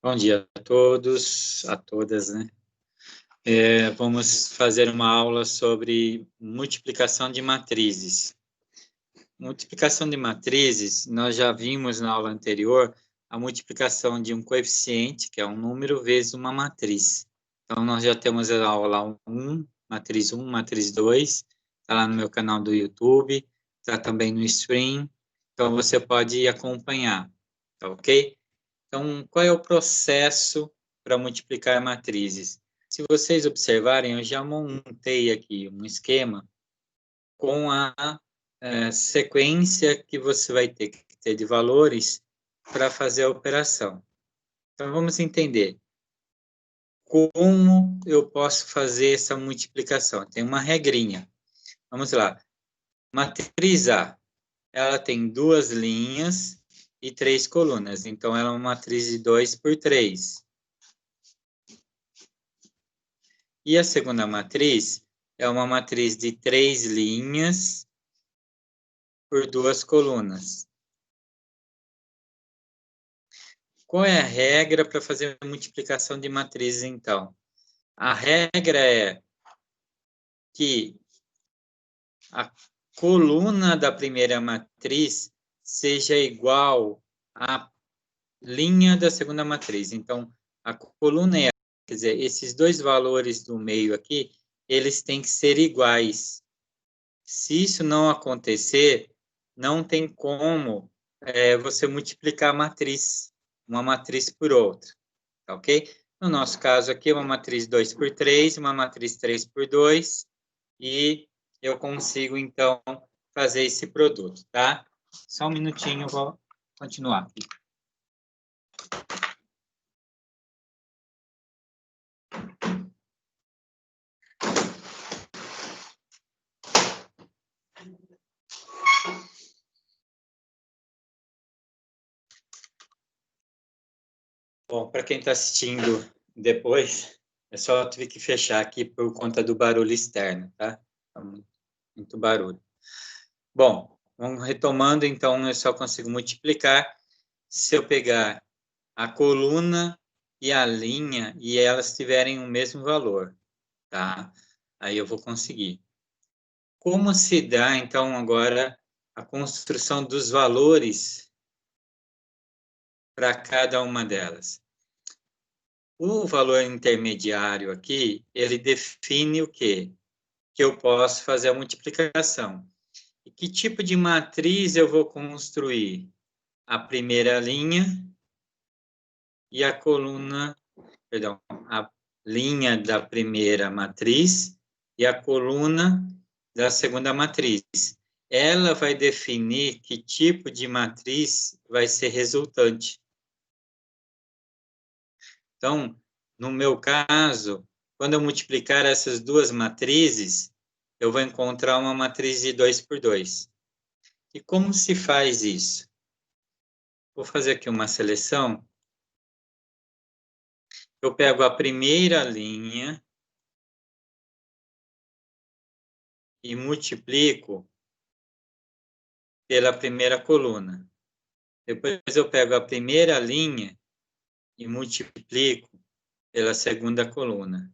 Bom dia a todos, a todas, né? Vamos fazer uma aula sobre multiplicação de matrizes. Multiplicação de matrizes, nós já vimos na aula anterior a multiplicação de um coeficiente, que é um número, vezes uma matriz. Então, nós já temos a aula 1, matriz 2, está lá no meu canal do YouTube, está também no stream, então você pode acompanhar, tá ok? Então, qual é o processo para multiplicar matrizes? Se vocês observarem, eu já montei aqui um esquema com a sequência que você vai ter que ter de valores para fazer a operação. Então, vamos entender como eu posso fazer essa multiplicação. Tem uma regrinha. Vamos lá. Matriz A, ela tem 2 linhas e 3 colunas. Então, ela é uma matriz de 2 por 3. E a segunda matriz é uma matriz de 3 linhas por 2 colunas. Qual é a regra para fazer a multiplicação de matrizes, então? A regra é que a coluna da primeira matriz seja igual à linha da segunda matriz. Então, a coluna é, quer dizer, esses dois valores do meio aqui, eles têm que ser iguais. Se isso não acontecer, não tem como você multiplicar a matriz, uma matriz por outra, tá ok? No nosso caso aqui, uma matriz 2 por 3, uma matriz 3 por 2, e eu consigo, então, fazer esse produto, tá? Só um minutinho, eu vou continuar aqui. Bom, para quem está assistindo depois, eu só tive que fechar aqui por conta do barulho externo, tá? Muito barulho. Bom, vamos retomando, então eu só consigo multiplicar se eu pegar a coluna e a linha e elas tiverem o mesmo valor, tá? Aí eu vou conseguir. Como se dá, então, agora a construção dos valores para cada uma delas? O valor intermediário aqui, ele define o quê? Que eu posso fazer a multiplicação. E que tipo de matriz eu vou construir? A primeira linha e a coluna, perdão, a linha da primeira matriz e a coluna da segunda matriz. Ela vai definir que tipo de matriz vai ser resultante. Então, no meu caso, quando eu multiplicar essas duas matrizes, eu vou encontrar uma matriz de 2 por 2. E como se faz isso? Vou fazer aqui uma seleção. Eu pego a primeira linha e multiplico pela primeira coluna. Depois eu pego a primeira linha e multiplico pela segunda coluna.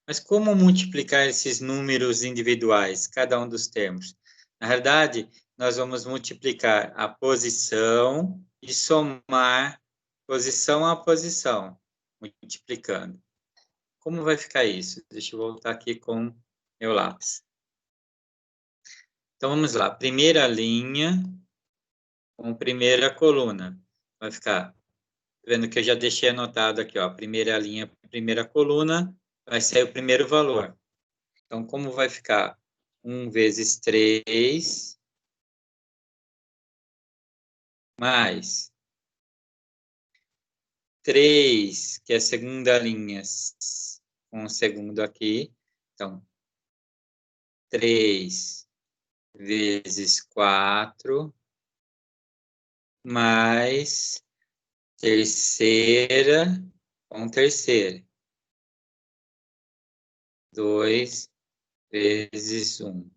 Mas como multiplicar esses números individuais, cada um dos termos? Na verdade, nós vamos multiplicar a posição e somar posição a posição, multiplicando. Como vai ficar isso? Deixa eu voltar aqui com meu lápis. Então, vamos lá. Primeira linha com primeira coluna. Vai ficar, vendo que eu já deixei anotado aqui, ó, primeira linha, primeira coluna, vai ser o primeiro valor. Então, como vai ficar? 1 vezes 3, mais 3, que é a segunda linha, com o segundo aqui. Então, 3 vezes 4, mais terceira com terceira. 2 vezes 1.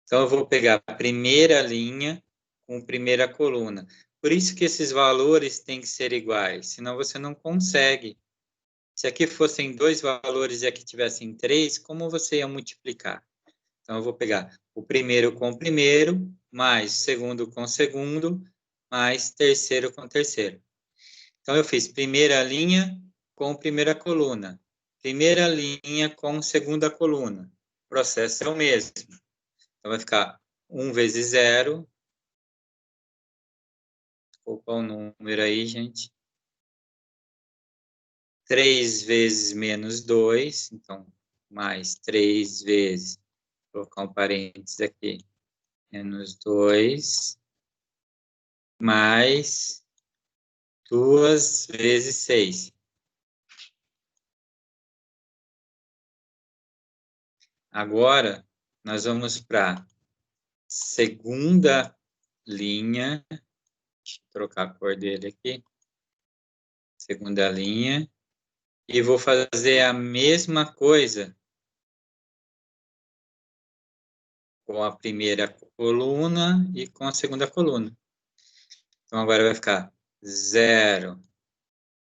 Então, eu vou pegar a primeira linha com primeira coluna. Por isso que esses valores têm que ser iguais, senão você não consegue. Se aqui fossem 2 valores e aqui tivessem 3, como você ia multiplicar? Então, eu vou pegar o primeiro com o primeiro, mais segundo com o segundo, mais terceiro com o terceiro. Então, eu fiz primeira linha com primeira coluna, primeira linha com segunda coluna. O processo é o mesmo. Então, vai ficar 1 vezes 0. Desculpa o número aí, gente. 3 vezes menos 2, então, mais 3 vezes, vou colocar um parênteses aqui, menos 2, mais 2 vezes 6. Agora, nós vamos para segunda linha. Deixa eu trocar a cor dele aqui. Segunda linha. E vou fazer a mesma coisa com a primeira coluna e com a segunda coluna. Então, agora vai ficar 0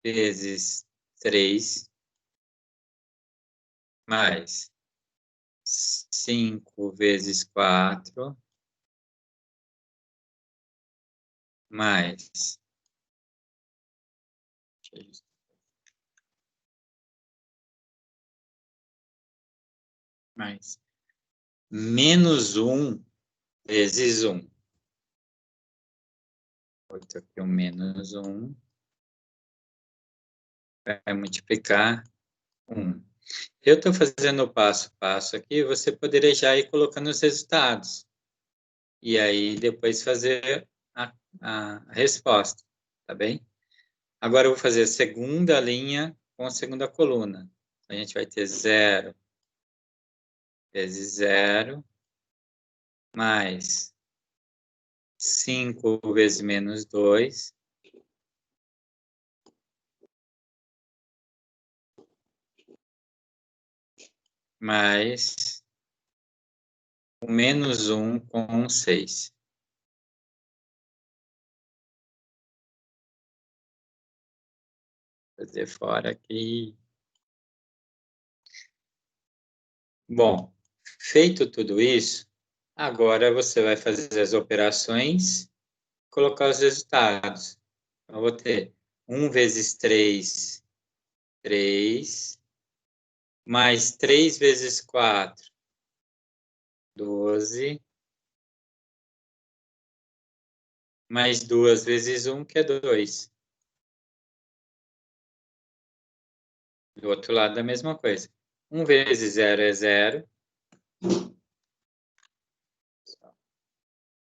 vezes 3 mais 5 vezes 4 mais menos 1 vezes 1. Vou botar aqui o menos 1. Vai multiplicar 1. Eu estou fazendo o passo a passo aqui, você poderia já ir colocando os resultados. E aí depois fazer a resposta, tá bem? Agora eu vou fazer a segunda linha com a segunda coluna. A gente vai ter 0 vezes 0 mais 5 vezes menos 2 mais o menos 1 com 6. Vou fazer fora aqui. Bom, feito tudo isso, agora você vai fazer as operações, colocar os resultados. Eu vou ter 1 vezes 3, 3, mais 3 vezes 4, 12, mais 2 vezes 1, que é 2. Do outro lado, a mesma coisa. 1 vezes 0 é 0.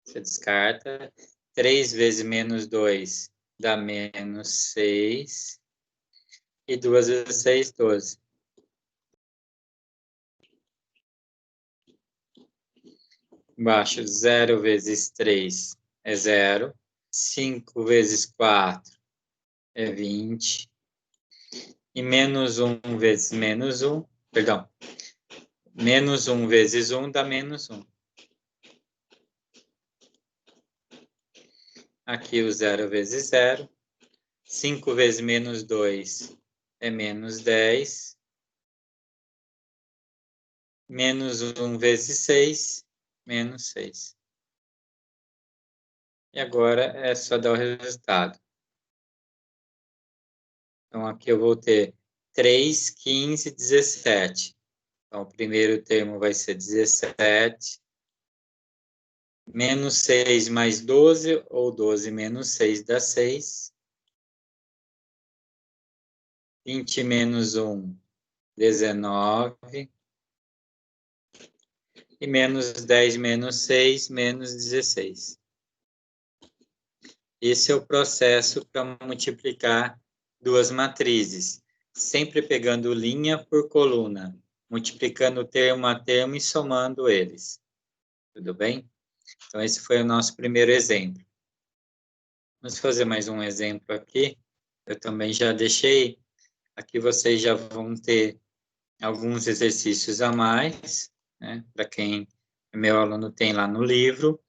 Você descarta. 3 vezes menos 2 dá menos 6. E 2 vezes 6, 12. Embaixo, 0 vezes 3 é 0. 5 vezes 4 é 20. E menos 1 vezes menos 1, perdão, menos 1 vezes 1 dá menos 1. Aqui o 0 vezes 0. 5 vezes menos 2 é menos 10. Menos 1 vezes 6, menos 6. E agora é só dar o resultado. Então, aqui eu vou ter 3, 15, 17. Então, o primeiro termo vai ser 17. Menos 6 mais 12, ou 12 menos 6 dá 6. 20 menos 1, 19. E menos 10 menos 6, menos 16. Esse é o processo para multiplicar duas matrizes, sempre pegando linha por coluna, multiplicando termo a termo e somando eles. Tudo bem? Então, esse foi o nosso primeiro exemplo. Vamos fazer mais um exemplo aqui. Eu também já deixei. Aqui vocês já vão ter alguns exercícios a mais, né? Para quem é meu aluno tem lá no livro.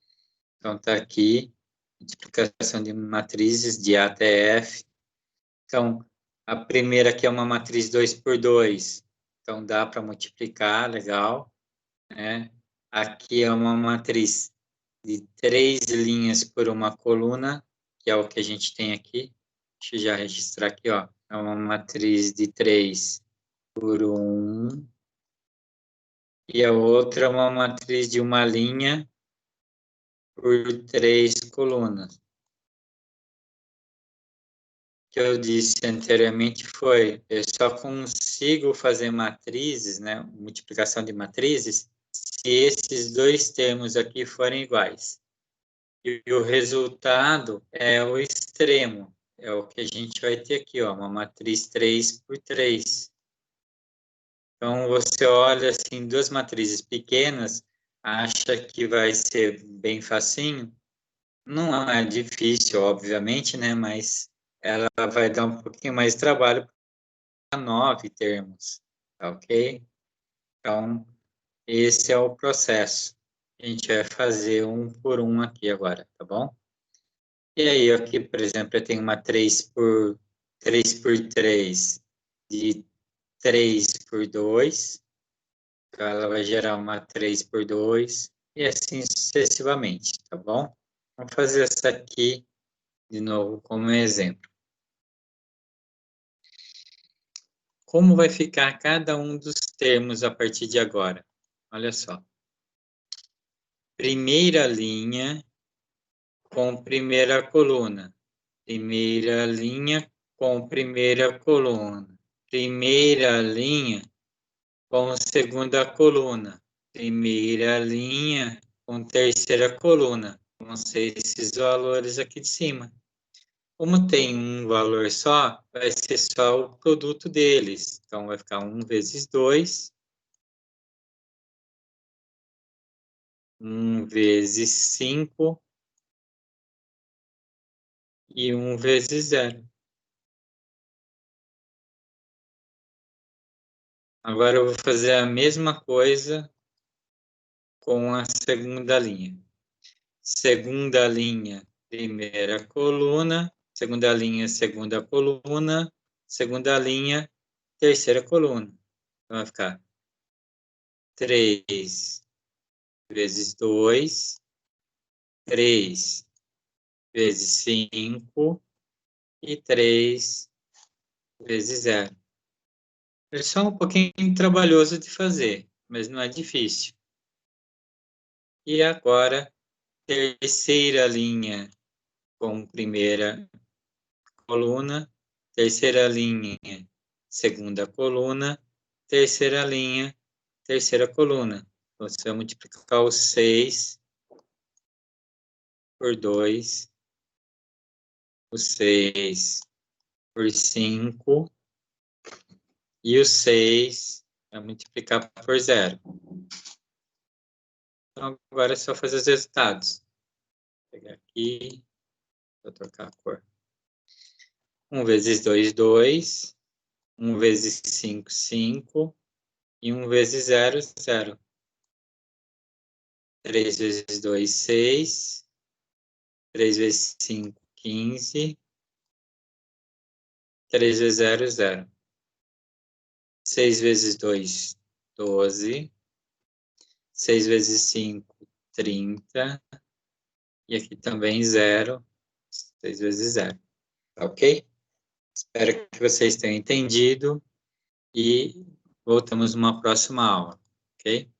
Então, está aqui. multiplicação de matrizes de A até F. Então, a primeira aqui é uma matriz 2 por 2, então dá para multiplicar, legal, né? Aqui é uma matriz de 3 linhas por uma coluna, que é o que a gente tem aqui. Deixa eu já registrar aqui, ó. É uma matriz de 3 por 1. E a outra é uma matriz de uma linha por 3 colunas. O que eu disse anteriormente foi, eu só consigo fazer matrizes, né, multiplicação de matrizes, se esses dois termos aqui forem iguais. E o resultado é o extremo, é o que a gente vai ter aqui, ó, uma matriz 3 por 3. Então, você olha assim, duas matrizes pequenas, acha que vai ser bem facinho. Não é difícil, obviamente, né? Mas ela vai dar um pouquinho mais de trabalho para 9 termos, tá ok? Então, esse é o processo. A gente vai fazer um por um aqui agora, tá bom? E aí, aqui, por exemplo, eu tenho uma 3 por 3 de 3 por 2. Então, ela vai gerar uma 3 por 2 e assim sucessivamente, tá bom? Vamos fazer essa aqui de novo como exemplo. Como vai ficar cada um dos termos a partir de agora? Olha só. Primeira linha com primeira coluna. Primeira linha com primeira coluna. Primeira linha com segunda coluna. Primeira linha com terceira coluna. Vão ser esses valores aqui de cima. Como tem um valor só, vai ser só o produto deles. Então, vai ficar 1 vezes 2. 1 vezes 5. E 1 vezes 0. Agora, eu vou fazer a mesma coisa com a segunda linha. Segunda linha, primeira coluna. Segunda linha, segunda coluna. Segunda linha, terceira coluna. Então, vai ficar 3 vezes 2, 3 vezes 5 e 3 vezes 0. É só um pouquinho trabalhoso de fazer, mas não é difícil. E agora, terceira linha com primeira coluna, terceira linha, segunda coluna, terceira linha, terceira coluna. Você vai multiplicar o 6 por 2, o 6 por 5 e o 6 vai multiplicar por 0. Então, agora é só fazer os resultados. Vou pegar aqui, vou trocar a cor. 1 vezes 2, 2. 1 vezes 5, 5. E 1 vezes 0, 0. 3 vezes 2, 6. 3 vezes 5, 15. 3 vezes 0, 0. 6 vezes 2, 12. 6 vezes 5, 30. E aqui também 0. 6 vezes 0. Tá ok? Espero que vocês tenham entendido e voltamos numa próxima aula, ok?